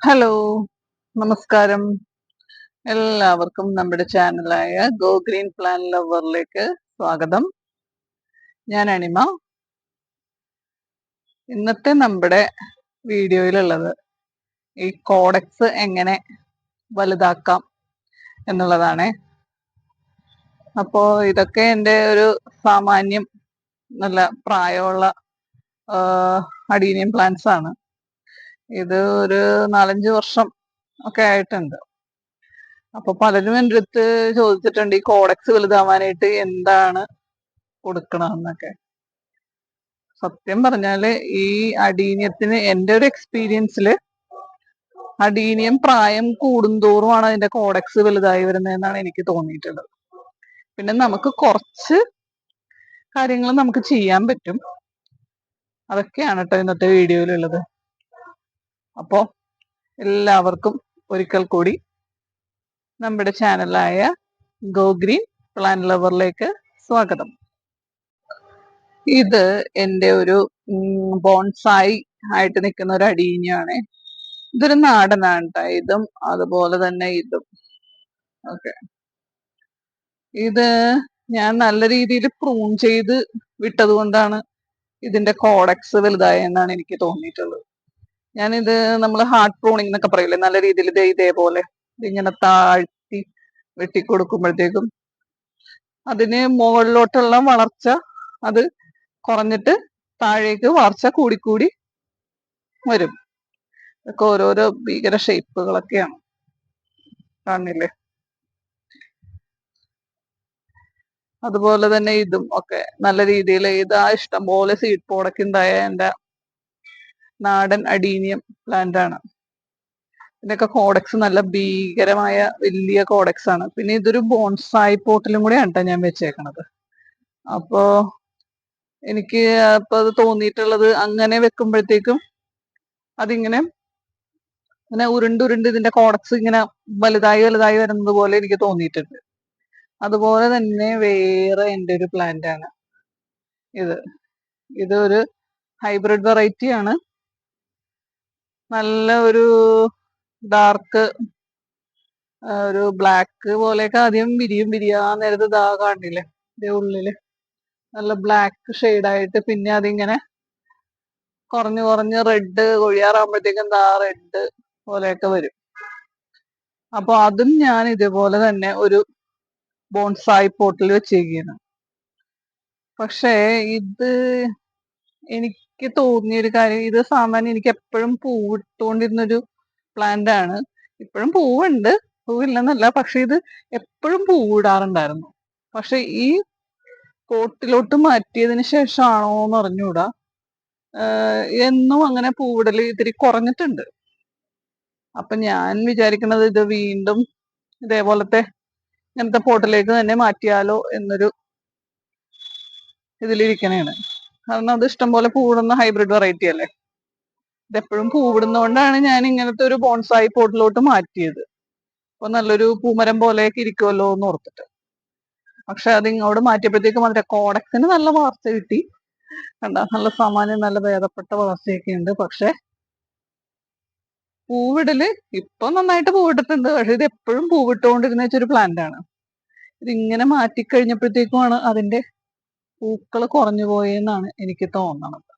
Hello, നമസ്കാരം. എല്ലാവർക്കും നമ്മുടെ ചാനലായ ഗോ ഗ്രീൻ പ്ലാൻ ലവറിലേക്ക് സ്വാഗതം. ഞാൻ അനിമ. ഇന്നത്തെ നമ്മുടെ വീഡിയോയിലുള്ളത് ഈ കോഡക്സ് എങ്ങനെ വലുതാക്കാം എന്നുള്ളതാണ്. അപ്പോ ഇതൊക്കെ എൻ്റെ ഒരു സാമാന്യം നല്ല പ്രായമുള്ള അഡീനിയം പ്ലാന്റ്സ് ആണ്. ഇത് ഒരു 4-5 വർഷം ഒക്കെ ആയിട്ടുണ്ട്. അപ്പൊ പലരും എൻ്റെ അടുത്ത് ചോദിച്ചിട്ടുണ്ട് ഈ കോഡക്സ് വലുതാവാനായിട്ട് എന്താണ് കൊടുക്കണമെന്നൊക്കെ. സത്യം പറഞ്ഞാല് ഈ അഡീനിയത്തിന് എൻ്റെ ഒരു എക്സ്പീരിയൻസില് അഡീനിയം പ്രായം കൂടുന്തോറുമാണ് അതിന്റെ കോഡക്സ് വലുതായി വരുന്നതെന്നാണ് എനിക്ക് തോന്നിയിട്ടുള്ളത്. പിന്നെ നമുക്ക് കുറച്ച് കാര്യങ്ങൾ നമുക്ക് ചെയ്യാൻ പറ്റും. അതൊക്കെയാണ് കേട്ടോ ഇന്നത്തെ വീഡിയോയിലുള്ളത്. അപ്പോ എല്ലാവർക്കും ഒരിക്കൽ കൂടി നമ്മുടെ ചാനലായ ഗോ ഗ്രീൻ പ്ലാൻ ലവറിലേക്ക് സ്വാഗതം. ഇത് എൻ്റെ ഒരു ബോൺസായി ആയിട്ട് നിൽക്കുന്ന ഒരു അഡീനിയാണ്. ഇതൊരു നാടനാണ് ട്ടോ. ഇതും അതുപോലെ തന്നെ ഇതും. ഓക്കെ, ഇത് ഞാൻ നല്ല രീതിയിൽ പ്രൂൺ ചെയ്ത് വിട്ടത് കൊണ്ടാണ് ഇതിന്റെ കോഡക്സ് വലുതായെന്നാണ് എനിക്ക് തോന്നിയിട്ടുള്ളത്. ഞാനിത് നമ്മൾ ഹാർഡ് പ്രൂണിങ് എന്നൊക്കെ പറയില്ലേ, നല്ല രീതിയിൽ ഇതേപോലെ ഇതിങ്ങനെ താഴ്ത്തി വെട്ടിക്കൊടുക്കുമ്പോഴത്തേക്കും അതിന് മുകളിലോട്ടുള്ള വളർച്ച അത് കുറഞ്ഞിട്ട് താഴേക്ക് വളർച്ച കൂടിക്കൂടി വരും. ഇതൊക്കെ ഓരോരോ ഭീകര ഷേപ്പുകളൊക്കെയാണ്, കാണില്ലേ? അതുപോലെ തന്നെ ഇതും ഒക്കെ നല്ല രീതിയിൽ ഇതാ ഇഷ്ടംപോലെ സീഡ് പോടൊക്കെ ഉണ്ടായ എൻ്റെ നാടൻ അഡീനിയം പ്ലാന്റ് ആണ്. ഇതിനൊക്കെ കോഡക്സ് നല്ല ഭീകരമായ വലിയ കോഡക്സ് ആണ്. പിന്നെ ഇതൊരു ബോൺസായി പോട്ടിലും കൂടെയാണ് ട്ടോ ഞാൻ വെച്ചേക്കണത്. അപ്പോ എനിക്ക് അപ്പൊ അത് തോന്നിയിട്ടുള്ളത് അങ്ങനെ വെക്കുമ്പോഴത്തേക്കും അതിങ്ങനെ ഇങ്ങനെ ഉരുണ്ടുരുണ്ട് ഇതിന്റെ കോഡക്സ് ഇങ്ങനെ വലുതായി വലുതായി വരുന്നത് പോലെ എനിക്ക് തോന്നിയിട്ടുണ്ട്. അതുപോലെ തന്നെ വേറെ എൻ്റെ ഒരു പ്ലാന്റ് ആണ് ഇത്. ഇത് ഒരു ഹൈബ്രിഡ് വെറൈറ്റി ആണ്. നല്ല ഒരു ഡാർക്ക് ഒരു ബ്ലാക്ക് പോലെയൊക്കെ ആദ്യം വിരിയാൻ നേരത്ത് ഇതാ കാണില്ലേ, ഇതിന്റെ ഉള്ളില് നല്ല ബ്ലാക്ക് ഷെയ്ഡായിട്ട് പിന്നെ അതിങ്ങനെ കുറഞ്ഞു കുറഞ്ഞ് റെഡ് കൊഴിയാറാകുമ്പോഴത്തേക്കും എന്താ റെഡ് പോലെയൊക്കെ വരും. അപ്പൊ അതും ഞാൻ ഇതേപോലെ തന്നെ ഒരു ബോൺസായി പോട്ടിൽ വെച്ചേക്കാണ്. പക്ഷേ ഇത് എനിക്ക് തോന്നിയൊരു കാര്യം, ഇത് സാമാന്യം എനിക്ക് എപ്പോഴും പൂവിട്ടുകൊണ്ടിരുന്നൊരു പ്ലാന്റ് ആണ്. ഇപ്പോഴും പൂവുണ്ട്, പൂവില്ലെന്നല്ല, പക്ഷെ ഇത് എപ്പോഴും പൂവിടാറുണ്ടായിരുന്നു. പക്ഷെ ഈ പോട്ടിലോട്ട് മാറ്റിയതിന് ശേഷമാണോ എന്ന് അറിഞ്ഞൂടാ, എന്നും അങ്ങനെ പൂവിടല് ഇത്തിരി കുറഞ്ഞിട്ടുണ്ട്. അപ്പൊ ഞാൻ വിചാരിക്കണത് ഇത് വീണ്ടും ഇതേപോലത്തെ ഇങ്ങനത്തെ പോട്ടിലേക്ക് തന്നെ മാറ്റിയാലോ എന്നൊരു ഇതിലിരിക്കണേണ്. കാരണം അത് ഇഷ്ടംപോലെ പൂവിടുന്ന ഹൈബ്രിഡ് വെറൈറ്റി അല്ലേ. ഇതെപ്പോഴും പൂവിടുന്നോണ്ടാണ് ഞാൻ ഇങ്ങനത്തെ ഒരു ബോൺസായി പോട്ടിലോട്ട് മാറ്റിയത്. അപ്പൊ നല്ലൊരു പൂമരം പോലെയൊക്കെ ഇരിക്കുമല്ലോ എന്ന് ഓർത്തിട്ട്. പക്ഷെ അത് ഇങ്ങോട്ട് മാറ്റിയപ്പോഴത്തേക്കും അതിന്റെ കോഡക്സിന് നല്ല വളർച്ച കിട്ടി. കണ്ട, നല്ല സാമാന്യം നല്ല ഭേദപ്പെട്ട വളർച്ചയൊക്കെ ഉണ്ട്. പക്ഷെ പൂവിടല് ഇപ്പൊ നന്നായിട്ട് പൂവിട്ടിട്ടുണ്ട്. പക്ഷെ ഇത് എപ്പോഴും പൂവിട്ടുകൊണ്ടിരുന്ന ഒരു പ്ലാന്റ് ആണ്. ഇതിങ്ങനെ മാറ്റിക്കഴിഞ്ഞപ്പോഴത്തേക്കുമാണ് അതിന്റെ പൂക്കൾ കുറഞ്ഞു പോയെന്നാണ് എനിക്ക് തോന്നണത്.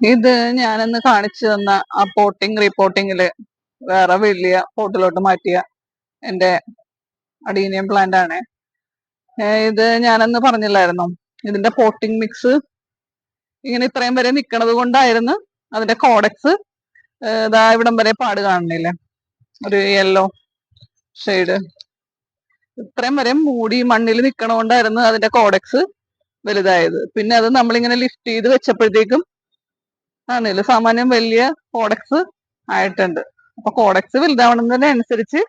ഇത് ഞാനന്ന് കാണിച്ചു തന്ന ആ പോട്ടിങ് റീപോട്ടിങ്ങില് വേറെ വലിയ പോട്ടിലോട്ട് മാറ്റിയ എന്റെ അഡീനിയം പ്ലാന്റ് ആണ്. ഇത് ഞാനന്ന് പറഞ്ഞില്ലായിരുന്നോ, ഇതിന്റെ പോട്ടിങ് മിക്സ് ഇങ്ങനെ ഇത്രയും വരെ നിക്കണത് കൊണ്ടായിരുന്നു അതിന്റെ കോഡക്സ് ഇതാ ഇവിടം വരെ പാട് കാണുന്നില്ലേ, ഒരു യെല്ലോ ഷെയ്ഡ് ഇത്രയും വരെ മൂടി മണ്ണിൽ നിക്കണോണ്ടായിരുന്നു അതിന്റെ കോഡക്സ് വലുതായത്. പിന്നെ അത് നമ്മളിങ്ങനെ ലിഫ്റ്റ് ചെയ്ത് വെച്ചപ്പോഴത്തേക്കും ആണല്ലോ സാമാന്യം വലിയ കോഡക്സ് ആയിട്ടുണ്ട്. അപ്പൊ കോഡക്സ് വലുതാവണതിനനുസരിച്ച്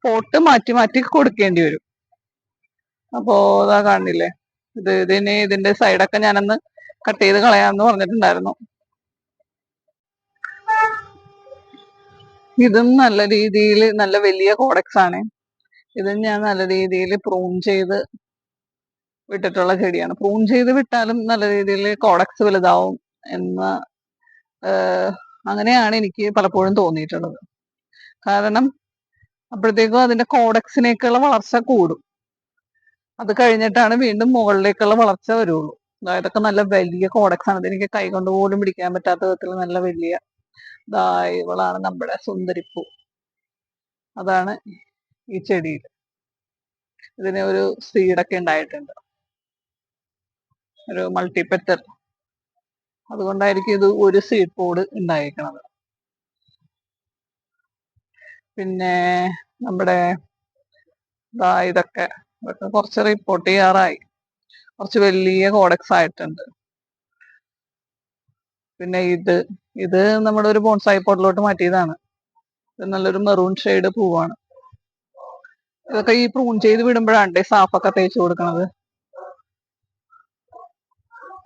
പോട്ട് മാറ്റി മാറ്റി കൊടുക്കേണ്ടി വരും. അപ്പോ ഇതാ കാണില്ലേ, ഇതിന് ഇതിന്റെ സൈഡൊക്കെ ഞാനന്ന് കട്ട് ചെയ്ത് കളയാന്ന് പറഞ്ഞിട്ടുണ്ടായിരുന്നു. ഇതും നല്ല രീതിയിൽ നല്ല വലിയ കോഡക്സ് ആണ്. ഇതും ഞാൻ നല്ല രീതിയിൽ പ്രൂൺ ചെയ്ത് വിട്ടിട്ടുള്ള ചെടിയാണ്. പ്രൂൺ ചെയ്ത് വിട്ടാലും നല്ല രീതിയിൽ കോഡക്സ് വലുതാവും എന്ന് അങ്ങനെയാണ് എനിക്ക് പലപ്പോഴും തോന്നിയിട്ടുള്ളത്. കാരണം അപ്പോഴത്തേക്കും അതിന്റെ കോഡക്സിനേക്കുള്ള വളർച്ച കൂടും. അത് കഴിഞ്ഞിട്ടാണ് വീണ്ടും മുകളിലേക്കുള്ള വളർച്ച വരുള്ളൂ. ഇതൊക്കെ നല്ല വലിയ കോഡക്സ് ആണ്. ഇതെനിക്ക് കൈ കൊണ്ട് പോലും പിടിക്കാൻ പറ്റാത്ത വിധത്തിൽ നല്ല വലിയ ഇവളാണ് നമ്മുടെ സുന്ദരിപ്പൂ. അതാണ് ഈ ചെടിയിൽ. ഇതിന് ഒരു സീഡൊക്കെ ഉണ്ടായിട്ടുണ്ട്, ഒരു മൾട്ടിപെറ്റൽ. അതുകൊണ്ടായിരിക്കും ഇത് ഒരു സീഡ് പോഡ് ഉണ്ടായിരിക്കണത്. പിന്നെ നമ്മുടെ ഇതൊക്കെ കുറച്ച് റിപ്പോർട്ട് ചെയ്യാറായി, കുറച്ച് വലിയ കോഡക്സ് ആയിട്ടുണ്ട്. പിന്നെ ഇത് നമ്മുടെ ഒരു ബോൺസായി പോട്ടിലോട്ട് മാറ്റിയതാണ്. ഇത് നല്ലൊരു മെറൂൺ ഷെയ്ഡ് പൂവാണ്. ഇതൊക്കെ ഈ പ്രൂൺ ചെയ്ത് വിടുമ്പോഴാണ് സാഫൊക്കെ തേച്ച് കൊടുക്കണത്.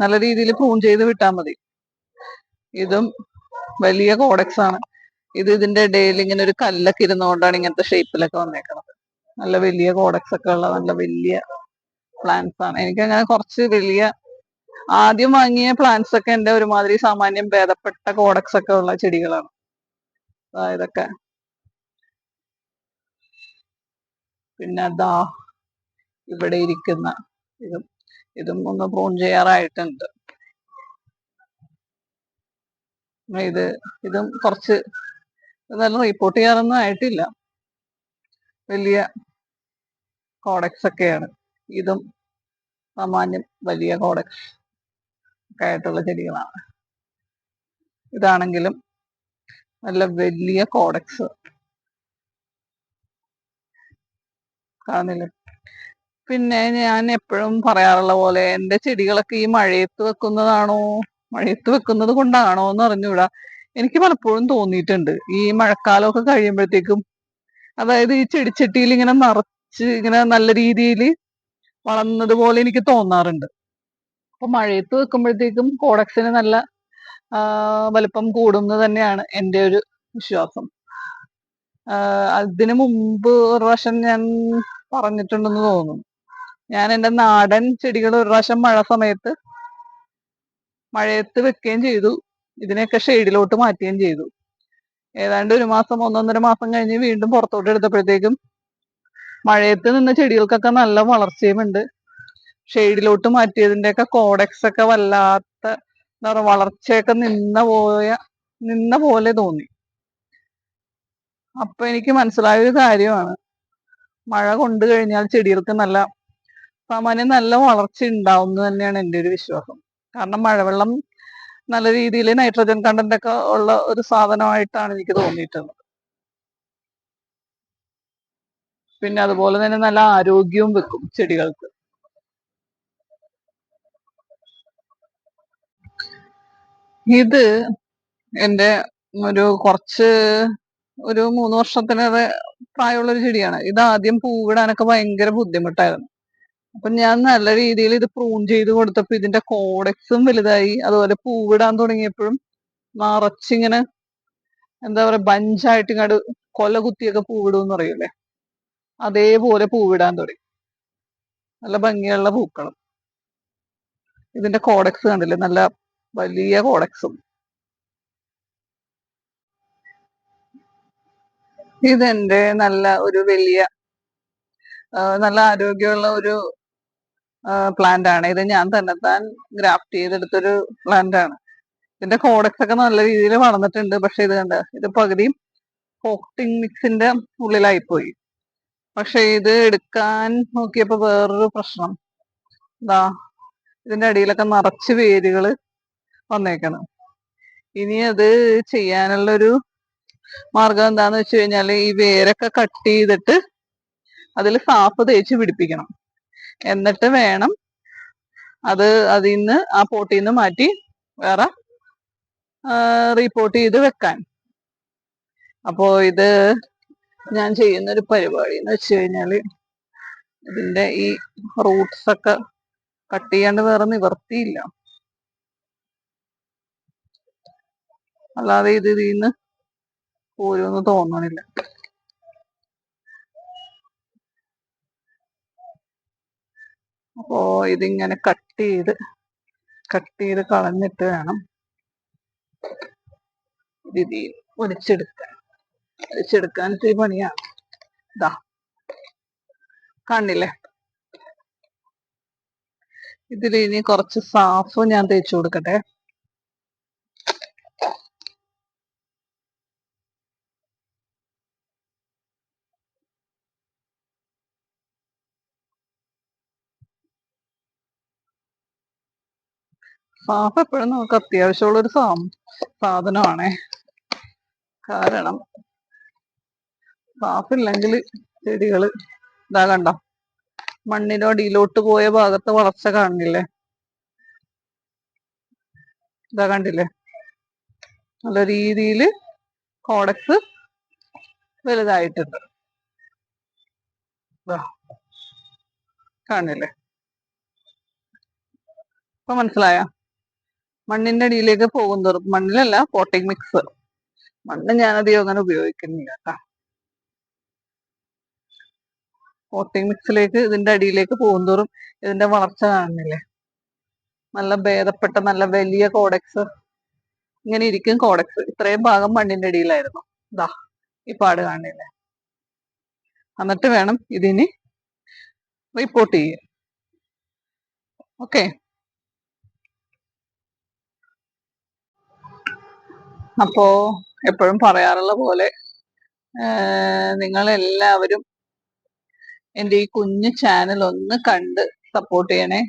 നല്ല രീതിയിൽ പ്രൂൺ ചെയ്ത് വിട്ടാൽ മതി. ഇതും വലിയ കോഡക്സ് ആണ്. ഇതിന്റെ ഇടയിൽ ഇങ്ങനെ ഒരു കല്ലൊക്കെ ഇരുന്നുകൊണ്ടാണ് ഇങ്ങനത്തെ ഷേപ്പിലൊക്കെ വന്നേക്കുന്നത്. നല്ല വലിയ കോഡക്സ് ഒക്കെ ഉള്ള നല്ല വലിയ പ്ലാന്റ്സ് ആണ്. എനിക്കങ്ങനെ കുറച്ച് വലിയ ആദ്യം വാങ്ങിയ പ്ലാന്റ്സ് ഒക്കെ എന്റെ ഒരുമാതിരി സാമാന്യം ഭേദപ്പെട്ട കോഡക്സ് ഒക്കെ ഉള്ള ചെടികളാണ്. ഇതൊക്കെ പിന്നെ ഇവിടെ ഇരിക്കുന്ന ഇതും ഒന്ന് പ്രൂൺ ചെയ്യാറായിട്ടുണ്ട്. ഇതും കുറച്ച് നല്ല റിപ്പോർട്ട് ചെയ്യാറൊന്നും ആയിട്ടില്ല. വലിയ കോഡക്സ് ഒക്കെയാണ്. ഇതും സാമാന്യം വലിയ കോഡക്സ് ഒക്കെ ആയിട്ടുള്ള ചെടികളാണ്. ഇതാണെങ്കിലും നല്ല വലിയ കോഡക്സ് കാണുന്നില്ല. പിന്നെ ഞാൻ എപ്പോഴും പറയാറുള്ള പോലെ എന്റെ ചെടികളൊക്കെ ഈ മഴയത്ത് വെക്കുന്നത് കൊണ്ടാണോ എന്ന് അറിഞ്ഞൂടാ. എനിക്ക് പലപ്പോഴും തോന്നിയിട്ടുണ്ട് ഈ മഴക്കാലമൊക്കെ കഴിയുമ്പോഴത്തേക്കും, അതായത് ഈ ചെടിച്ചട്ടിയിൽ ഇങ്ങനെ നിറച്ച് ഇങ്ങനെ നല്ല രീതിയിൽ വളർന്നതുപോലെ എനിക്ക് തോന്നാറുണ്ട്. അപ്പൊ മഴയത്ത് വെക്കുമ്പോഴത്തേക്കും കോഡക്സിന് നല്ല വലിപ്പം കൂടുന്നത് തന്നെയാണ് എൻ്റെ ഒരു വിശ്വാസം. അതിനു മുമ്പ് ഒരു പ്രാവശ്യം ഞാൻ പറഞ്ഞിട്ടുണ്ടെന്ന് തോന്നുന്നു. ഞാൻ എൻ്റെ നാടൻ ചെടികൾ ഒരു പ്രാവശ്യം മഴയത്ത് വെക്കുകയും ചെയ്തു. ഇതിനെയൊക്കെ ഷെയ്ഡിലോട്ട് മാറ്റുകയും ചെയ്തു. ഏതാണ്ട് ഒരു മാസം 1.5 മാസം കഴിഞ്ഞ് വീണ്ടും പുറത്തോട്ട് എടുത്തപ്പോഴത്തേക്കും മഴയത്ത് നിന്ന ചെടികൾക്കൊക്കെ നല്ല വളർച്ചയുമുണ്ട്. ഷെയ്ഡിലോട്ട് മാറ്റിയതിന്റെയൊക്കെ കോഡക്സ് ഒക്കെ വല്ലാത്ത എന്താ പറയുക, വളർച്ചയൊക്കെ നിന്ന പോലെ തോന്നി. അപ്പൊ എനിക്ക് മനസ്സിലായ ഒരു കാര്യമാണ്, മഴ കൊണ്ടു കഴിഞ്ഞാൽ ചെടികൾക്ക് സാമാന്യം നല്ല വളർച്ച ഉണ്ടാവും എന്ന് തന്നെയാണ് എൻ്റെ ഒരു വിശ്വാസം. കാരണം മഴവെള്ളം നല്ല രീതിയിൽ നൈട്രജൻ കണ്ടന്റ് ഒക്കെ ഉള്ള ഒരു സാധനമായിട്ടാണ് എനിക്ക് തോന്നിയിട്ടുള്ളത്. പിന്നെ അതുപോലെ തന്നെ നല്ല ആരോഗ്യവും വെക്കും ചെടികൾക്ക്. ഇത് എൻ്റെ ഒരു 3 വർഷത്തിനേറെ പ്രായമുള്ള ഒരു ചെടിയാണ്. ഇത് ആദ്യം പൂവിടാനൊക്കെ ഭയങ്കര ബുദ്ധിമുട്ടായിരുന്നു. അപ്പൊ ഞാൻ നല്ല രീതിയിൽ ഇത് പ്രൂൺ ചെയ്ത് കൊടുത്തപ്പോ ഇതിന്റെ കോഡക്സും വലുതായി. അതുപോലെ പൂവിടാൻ തുടങ്ങിയപ്പോഴും നിറച്ചിങ്ങനെ എന്താ പറയാ, ബഞ്ചായിട്ട് ഇങ്ങോട്ട് കൊല കുത്തിയൊക്കെ പൂവിടും എന്ന് പറയൂലേ, അതേപോലെ പൂവിടാൻ തുടങ്ങി. നല്ല ഭംഗിയുള്ള പൂക്കളും. ഇതിന്റെ കോഡക്സ് കണ്ടില്ലേ, നല്ല വലിയ കോഡക്സും. ഇതെന്റെ നല്ല ആരോഗ്യമുള്ള ഒരു പ്ലാന്റ് ആണ്. ഇത് ഞാൻ തന്നെത്താൻ ഗ്രാഫ്റ്റ് ചെയ്തെടുത്തൊരു പ്ലാന്റ് ആണ്. ഇതിന്റെ കോഡക്സ് ഒക്കെ നല്ല രീതിയിൽ വളർന്നിട്ടുണ്ട്. പക്ഷെ ഇത് പകുതിയും പോട്ടിംഗ് മിക്സിന്റെ ഉള്ളിലായിപ്പോയി. പക്ഷെ ഇത് എടുക്കാൻ നോക്കിയപ്പോ വേറൊരു പ്രശ്നം, ഇതിന്റെ അടിയിലൊക്കെ നിറച്ച് വേരുകള് വന്നേക്കണം. ഇനി അത് ചെയ്യാനുള്ളൊരു മാർഗം എന്താന്ന് വെച്ച് കഴിഞ്ഞാല് ഈ വേരൊക്കെ കട്ട് ചെയ്തിട്ട് അതിൽ സാഫ് തേച്ച് പിടിപ്പിക്കണം. എന്നിട്ട് വേണം ആ പോട്ടിൽ നിന്ന് മാറ്റി വേറെ റീപോർട്ട് ചെയ്ത് വെക്കാൻ. അപ്പോ ഇത് ഞാൻ ചെയ്യുന്നൊരു പരിപാടി എന്ന് വെച്ച് കഴിഞ്ഞാല് ഇതിന്റെ ഈ റൂട്ട്സ് ഒക്കെ കട്ട് ചെയ്യാണ്ട് വേറെ നിവർത്തിയില്ല. അല്ലാതെ ഇതിന്ന് പോരുമെന്ന് തോന്നണില്ല. അപ്പോ ഇതിങ്ങനെ കട്ട് ചെയ്ത് കളഞ്ഞിട്ട് വേണം രീതിയിൽ ഒലിച്ചെടുക്കാൻ ഇത്തിരി പണിയാണ്. ഇതാ കാണില്ലേ? ഇതിൽ ഇനി കുറച്ച് സാഫ് ഞാൻ തേച്ചു കൊടുക്കട്ടെ. സാഫ് എപ്പോഴും നമുക്ക് അത്യാവശ്യമുള്ളൊരു സാധനമാണേ. കാരണം സാഫില്ലെങ്കിൽ ചെടികള് ഇതാ കണ്ടോ, മണ്ണിനോ അടിയിലോട്ട് പോയ ഭാഗത്ത് വളർച്ച കാണില്ലേ? ഇതാ കണ്ടില്ലേ? നല്ല രീതിയിൽ കോഡക്സ് വലുതായിട്ടുണ്ട്. കാണില്ലേ? ഇപ്പൊ മനസ്സിലായ? മണ്ണിന്റെ അടിയിലേക്ക് പോകും തോറും, മണ്ണിലല്ല പോട്ടിംഗ് മിക്സ്, മണ്ണ് ഞാനധികം അങ്ങനെ ഉപയോഗിക്കുന്നില്ല കേട്ടാ. പോട്ടിംഗ് മിക്സിലേക്ക് ഇതിന്റെ അടിയിലേക്ക് പോകുന്തോറും ഇതിന്റെ വളർച്ച കാണുന്നില്ലേ? നല്ല ഭേദപ്പെട്ട നല്ല വലിയ കോഡക്സ്. ഇങ്ങനെ ഇരിക്കും കോഡക്സ്. ഇത്രയും ഭാഗം മണ്ണിന്റെ അടിയിലായിരുന്നു. ഇതാ ഈ പാട് കാണുന്നില്ലേ? എന്നിട്ട് വേണം ഇതിന് റിപ്പോർട്ട് ചെയ്യാൻ. ഓക്കെ. അപ്പോ എപ്പോഴും പറയാറുള്ള പോലെ നിങ്ങൾ എല്ലാവരും എൻ്റെ ഈ കുഞ്ഞു ചാനൽ ഒന്ന് കണ്ട് സപ്പോർട്ട് ചെയ്യണേ.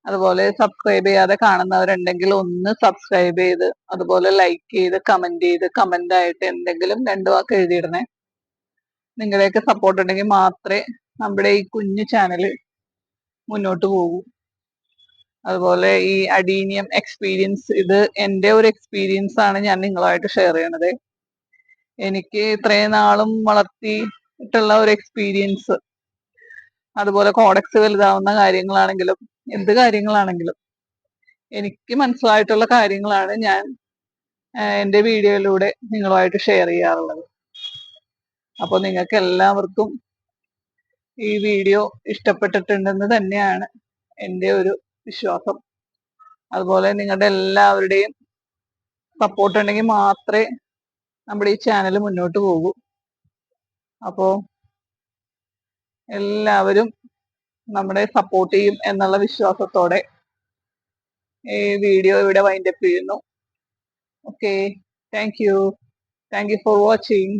അതുപോലെ സബ്സ്ക്രൈബ് ചെയ്യാതെ കാണുന്നവരുണ്ടെങ്കിൽ ഒന്ന് സബ്സ്ക്രൈബ് ചെയ്ത്, അതുപോലെ ലൈക്ക് ചെയ്ത്, കമന്റ് ആയിട്ട് എന്തെങ്കിലും 2 വാക്ക് എഴുതിയിടണേ. നിങ്ങളുടെയൊക്കെ സപ്പോർട്ട് ഉണ്ടെങ്കിൽ മാത്രമേ നമ്മുടെ ഈ കുഞ്ഞു ചാനൽ മുന്നോട്ട് പോകൂ. അതുപോലെ ഈ അഡീനിയം എക്സ്പീരിയൻസ്, ഇത് എൻ്റെ ഒരു എക്സ്പീരിയൻസ് ആണ് ഞാൻ നിങ്ങളുമായിട്ട് ഷെയർ ചെയ്യണത്. എനിക്ക് ഇത്രയും നാളും വളർത്തിയിട്ടുള്ള ഒരു എക്സ്പീരിയൻസ്, അതുപോലെ കോഡക്സ് വലുതാവുന്ന കാര്യങ്ങളാണെങ്കിലും എന്ത് കാര്യങ്ങളാണെങ്കിലും എനിക്ക് മനസ്സിലായിട്ടുള്ള കാര്യങ്ങളാണ് ഞാൻ എൻ്റെ വീഡിയോയിലൂടെ നിങ്ങളുമായിട്ട് ഷെയർ ചെയ്യാറുള്ളത്. അപ്പോൾ നിങ്ങൾക്ക് എല്ലാവർക്കും ഈ വീഡിയോ ഇഷ്ടപ്പെട്ടിട്ടുണ്ടെന്ന് തന്നെയാണ് എൻ്റെ ഒരു വിശ്വാസം. അതുപോലെ നിങ്ങളുടെ എല്ലാവരുടെയും സപ്പോർട്ട് ഉണ്ടെങ്കിൽ മാത്രമേ നമ്മുടെ ഈ ചാനൽ മുന്നോട്ട് പോകൂ. അപ്പോ എല്ലാവരും നമ്മളെ സപ്പോർട്ട് ചെയ്യും എന്നുള്ള വിശ്വാസത്തോടെ ഈ വീഡിയോ ഇവിടെ വൈൻഡപ്പ് ചെയ്യുന്നു. Okay, thank you for watching.